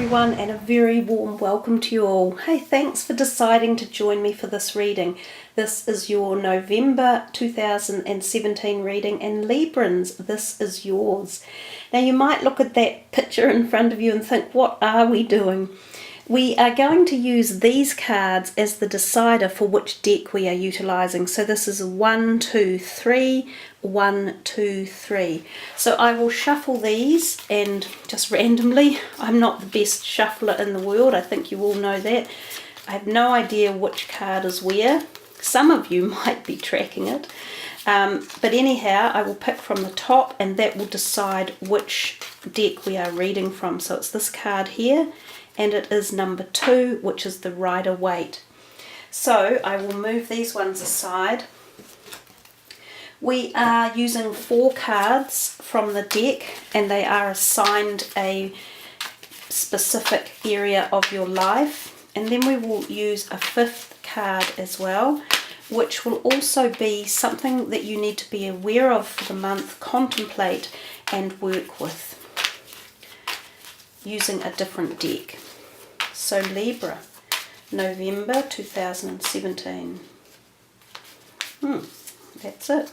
everyone, and a very warm welcome to you all. Hey, thanks for deciding to join me for this reading. This is your November 2017 reading, and Librans, this is yours. Now you might look at that picture in front of you and think, what are we doing? We are going to use these cards as the decider for which deck we are utilising. So this is 1, 2, 3, 1, 2, 3. So I will shuffle these and just randomly. I'm not the best shuffler in the world. I think you all know that. I have no idea which card is where. Some of you might be tracking it. But anyhow, I will pick from the top and that will decide which deck we are reading from. So it's this card here. And it is number 2, which is the Rider-Waite. So I will move these ones aside. We are using 4 cards from the deck, and they are assigned a specific area of your life. And then we will use a 5th card as well, which will also be something that you need to be aware of for the month, contemplate and work with using a different deck. So Libra, November 2017. That's it.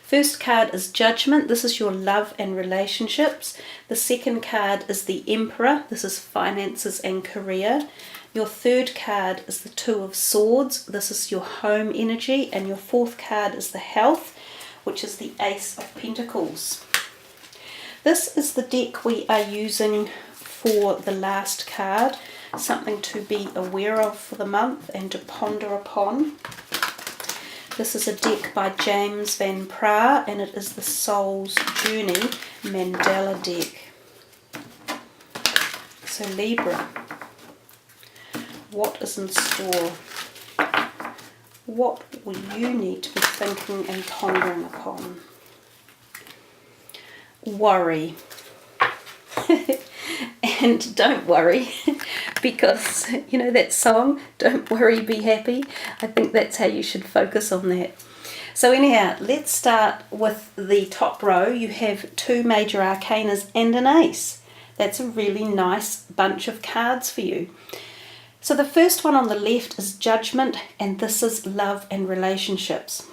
First card is Judgment. This is your love and relationships. The second card is the Emperor. This is finances and career. Your third card is the Two of Swords. This is your home energy. And your fourth card is the Health, which is the Ace of Pentacles. This is the deck we are using for the last card. Something to be aware of for the month and to ponder upon. This is a deck by James Van Praagh, and it is the Soul's Journey Mandala deck. So Libra, what is in store? What will you need to be thinking and pondering upon? Worry. And don't worry, because you know that song, Don't Worry, Be Happy. I think that's how you should focus on that. So anyhow, let's start with the top row. You have 2 major arcanas and an ace. That's a really nice bunch of cards for you. So the first one on the left is Judgment, and this is love and relationships.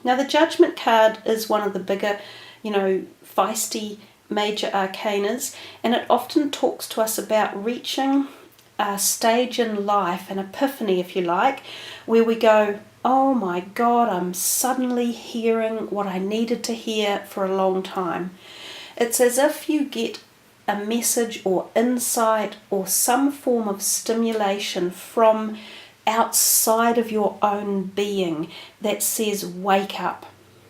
Now the Judgment card is one of the bigger, feisty major arcanas, and it often talks to us about reaching a stage in life, an epiphany if you like, where we go, oh my God, I'm suddenly hearing what I needed to hear for a long time. It's as if you get a message or insight or some form of stimulation from outside of your own being that says, wake up.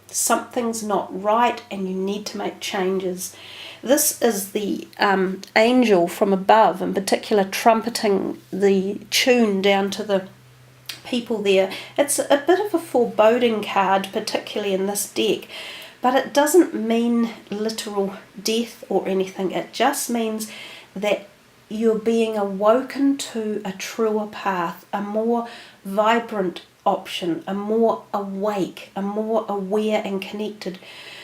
Something's not right and you need to make changes. This is the angel from above, in particular trumpeting the tune down to the people there. It's a bit of a foreboding card, particularly in this deck, but it doesn't mean literal death or anything. It just means that you're being awoken to a truer path, a more vibrant option, a more awake, a more aware and connected.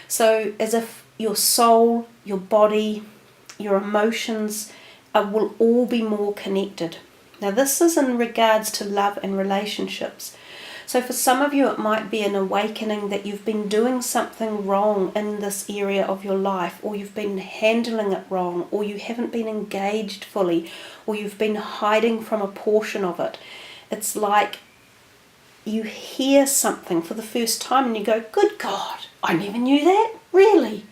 So as if your soul, your body, your emotions will all be more connected. Now this is in regards to love and relationships. So for some of you it might be an awakening that you've been doing something wrong in this area of your life, or you've been handling it wrong, or you haven't been engaged fully, or you've been hiding from a portion of it. It's like you hear something for the first time and you go, good God, I never knew that, really?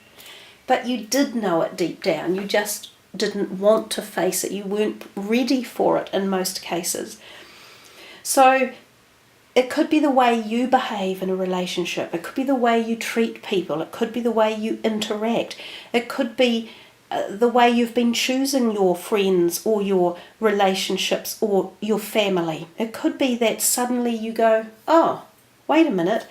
But you did know it deep down. You just didn't want to face it. You weren't ready for it in most cases. So it could be the way you behave in a relationship. It could be the way you treat people. It could be the way you interact. It could be the way you've been choosing your friends or your relationships or your family. It could be that suddenly you go, oh, wait a minute,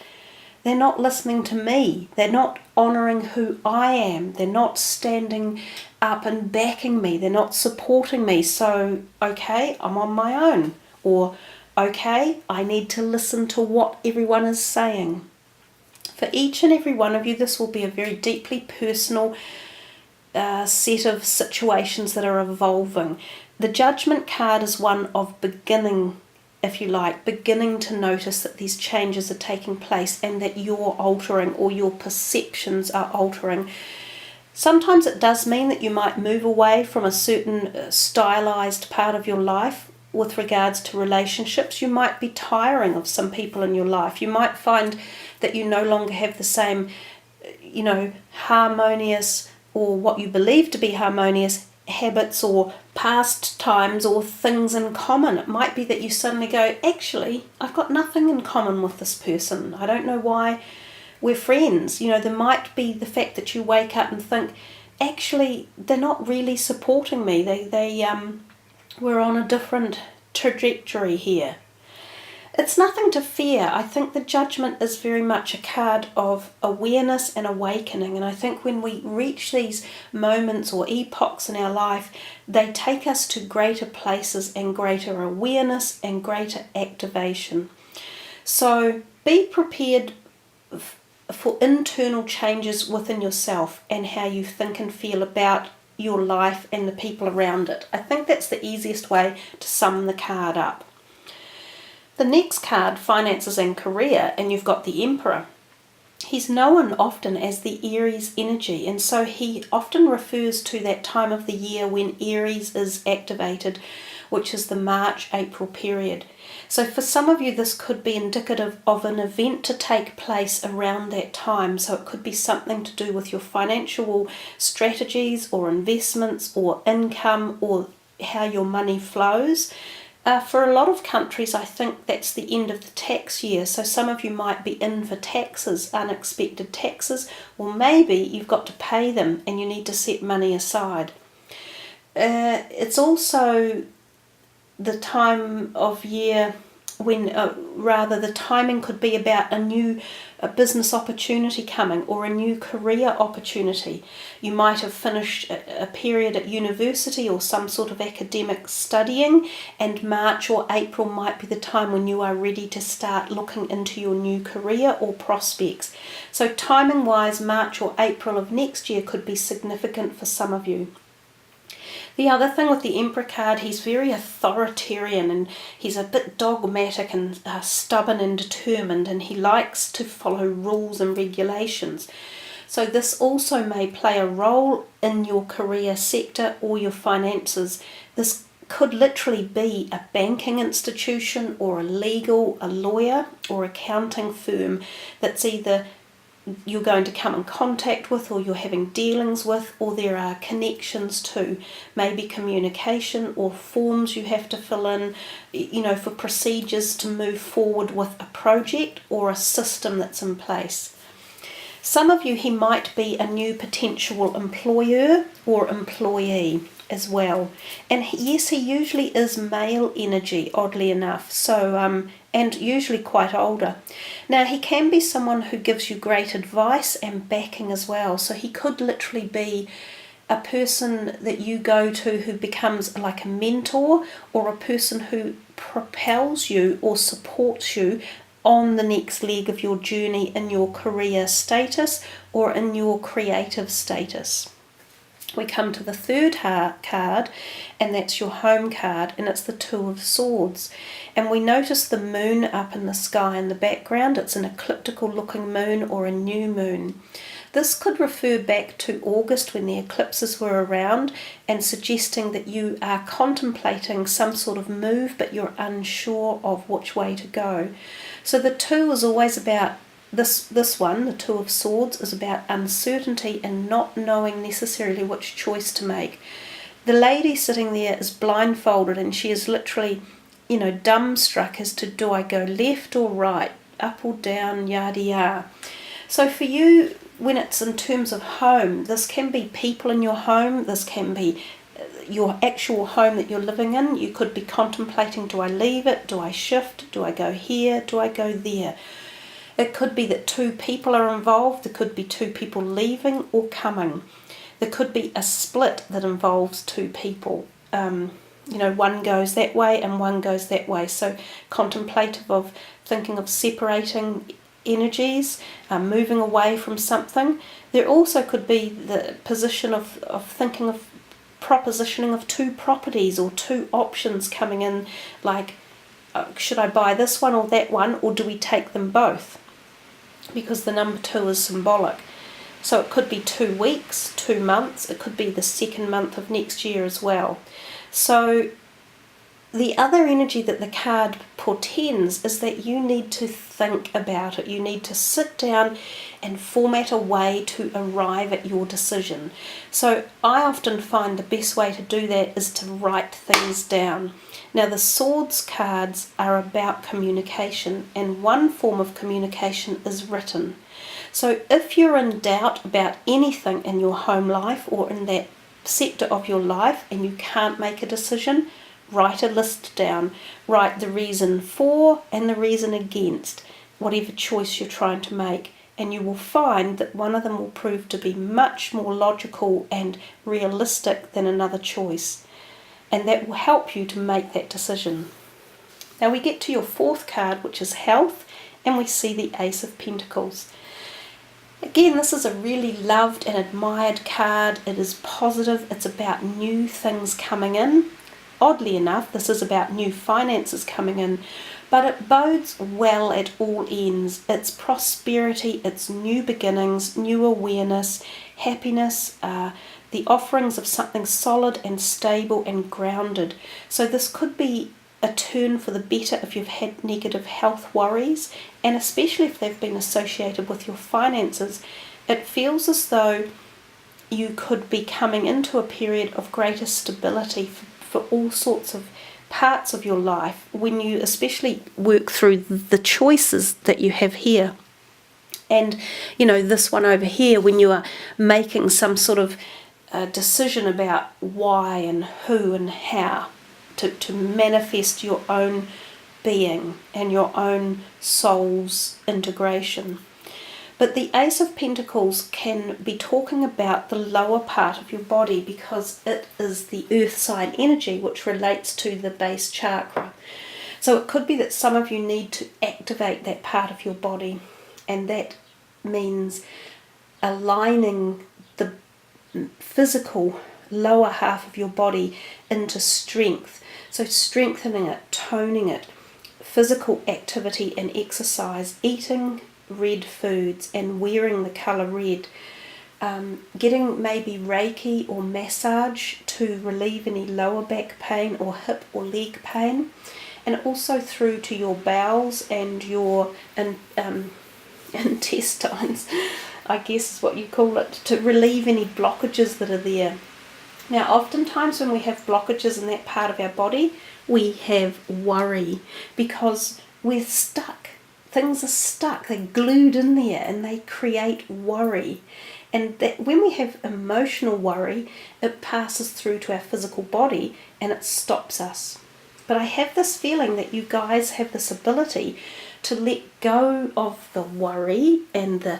they're not listening to me. They're not honouring who I am. They're not standing up and backing me. They're not supporting me. So, okay, I'm on my own. Or, okay, I need to listen to what everyone is saying. For each and every one of you, this will be a very deeply personal set of situations that are evolving. The Judgment card is one of beginning, if you like, beginning to notice that these changes are taking place and that you're altering or your perceptions are altering. Sometimes it does mean that you might move away from a certain stylized part of your life with regards to relationships. You might be tiring of some people in your life. You might find that you no longer have the same, harmonious or what you believe to be harmonious habits or pastimes or things in common. It might be that you suddenly go, actually, I've got nothing in common with this person. I don't know why we're friends. There might be the fact that you wake up and think, actually, they're not really supporting me. We're on a different trajectory here. It's nothing to fear. I think the Judgment is very much a card of awareness and awakening. And I think when we reach these moments or epochs in our life, they take us to greater places and greater awareness and greater activation. So be prepared for internal changes within yourself and how you think and feel about your life and the people around it. I think that's the easiest way to sum the card up. The next card, Finances and Career, and you've got the Emperor. He's known often as the Aries energy, and so he often refers to that time of the year when Aries is activated, which is the March-April period. So for some of you, this could be indicative of an event to take place around that time. So it could be something to do with your financial strategies or investments or income or how your money flows. For a lot of countries, I think that's the end of the tax year. So some of you might be in for taxes, unexpected taxes, or maybe you've got to pay them and you need to set money aside. It's also the time of year when the timing could be about a new business opportunity coming or a new career opportunity. You might have finished a period at university or some sort of academic studying, and March or April might be the time when you are ready to start looking into your new career or prospects. So timing wise, March or April of next year could be significant for some of you. The other thing with the Emperor card, he's very authoritarian and he's a bit dogmatic and stubborn and determined, and he likes to follow rules and regulations. So this also may play a role in your career sector or your finances. This could literally be a banking institution or a lawyer or accounting firm that's either you're going to come in contact with or you're having dealings with, or there are connections to, maybe communication or forms you have to fill in, for procedures to move forward with a project or a system that's in place. Some of you, he might be a new potential employer or employee as well. And yes, he usually is male energy, oddly enough, so and usually quite older. Now, he can be someone who gives you great advice and backing as well. So he could literally be a person that you go to who becomes like a mentor, or a person who propels you or supports you on the next leg of your journey in your career status or in your creative status. We come to the third card, and that's your home card, and it's the Two of Swords. And we notice the moon up in the sky in the background. It's an ecliptical looking moon or a new moon. This could refer back to August when the eclipses were around, and suggesting that you are contemplating some sort of move but you're unsure of which way to go. So the two is always about this one, the Two of Swords, is about uncertainty and not knowing necessarily which choice to make. The lady sitting there is blindfolded and she is literally, dumbstruck as to, do I go left or right, up or down, yada yada. So for you, when it's in terms of home, this can be people in your home, this can be your actual home that you're living in. You could be contemplating, do I leave it, do I shift, do I go here, do I go there? It could be that two people are involved. There could be two people leaving or coming. There could be a split that involves two people. One goes that way and one goes that way. So contemplative of thinking of separating energies, moving away from something. There also could be the position of thinking of propositioning of two properties or two options coming in, like should I buy this one or that one, or do we take them both? Because the number 2 is symbolic. So it could be 2 weeks, 2 months, it could be the second month of next year as well. So the other energy that the card portends is that you need to think about it. You need to sit down and format a way to arrive at your decision. So I often find the best way to do that is to write things down. Now the Swords cards are about communication, and one form of communication is written. So if you're in doubt about anything in your home life or in that sector of your life and you can't make a decision, write a list down. Write the reason for and the reason against whatever choice you're trying to make, and you will find that one of them will prove to be much more logical and realistic than another choice, and that will help you to make that decision. Now we get to your 4th card, which is health, and we see the Ace of Pentacles. Again, this is a really loved and admired card. It is positive. It's about new things coming in. Oddly enough, this is about new finances coming in, but it bodes well at all ends. It's prosperity, it's new beginnings, new awareness, happiness, the offerings of something solid and stable and grounded. So this could be a turn for the better if you've had negative health worries, and especially if they've been associated with your finances. It feels as though you could be coming into a period of greater stability for all sorts of parts of your life when you especially work through the choices that you have here. And this one over here, when you are making some sort of decision about why and who and how to manifest your own being and your own soul's integration. But the Ace of Pentacles can be talking about the lower part of your body, because it is the earth sign energy which relates to the base chakra. So it could be that some of you need to activate that part of your body, and that means aligning the physical lower half of your body into strength. So strengthening it, toning it, physical activity and exercise, eating red foods and wearing the colour red, getting maybe Reiki or massage to relieve any lower back pain or hip or leg pain, and also through to your bowels and your intestines, I guess is what you call it, to relieve any blockages that are there. Now oftentimes when we have blockages in that part of our body, we have worry because we're stuck. Things are stuck, they're glued in there, and they create worry. And that when we have emotional worry, it passes through to our physical body and it stops us. But I have this feeling that you guys have this ability to let go of the worry and the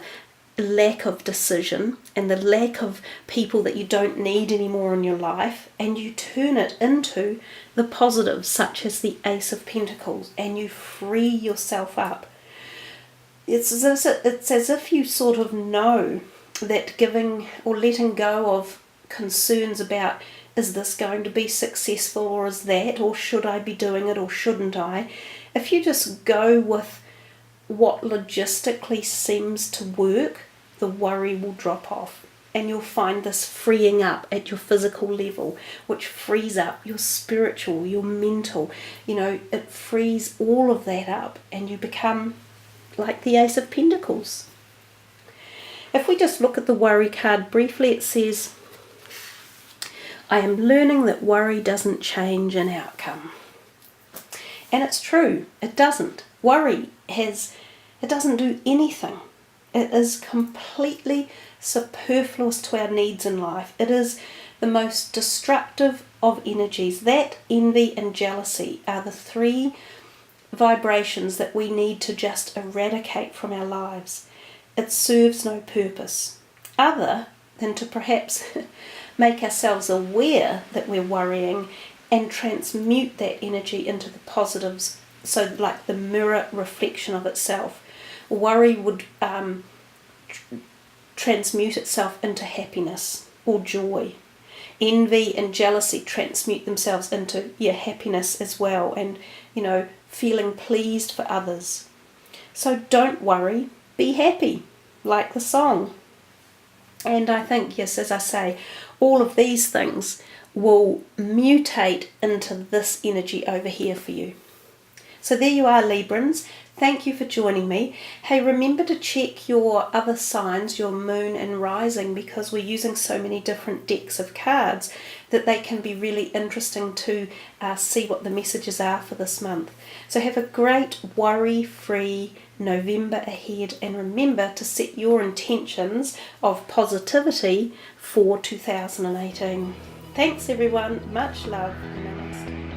lack of decision and the lack of people that you don't need anymore in your life, and you turn it into the positives, such as the Ace of Pentacles, and you free yourself up. It's as if you sort of know that giving or letting go of concerns about, is this going to be successful, or is that, or should I be doing it or shouldn't I? If you just go with what logistically seems to work, the worry will drop off, and you'll find this freeing up at your physical level, which frees up your spiritual, your mental, it frees all of that up, and you become like the Ace of Pentacles. If we just look at the worry card briefly, it says, I am learning that worry doesn't change an outcome. And it's true, it doesn't. Worry it doesn't do anything. It is completely superfluous to our needs in life. It is the most destructive of energies. That, envy and jealousy are the 3 vibrations that we need to just eradicate from our lives. It serves no purpose other than to perhaps make ourselves aware that we're worrying and transmute that energy into the positives, so like the mirror reflection of itself. Worry would transmute itself into happiness or joy. Envy and jealousy transmute themselves into your happiness as well, and feeling pleased for others. So don't worry, be happy, like the song. And I think, yes, as I say, all of these things will mutate into this energy over here for you. So there you are, Librans. Thank you for joining me. Hey, remember to check your other signs, your moon and rising, because we're using so many different decks of cards that they can be really interesting to see what the messages are for this month. So have a great worry-free November ahead, and remember to set your intentions of positivity for 2018. Thanks everyone, much love, namaste.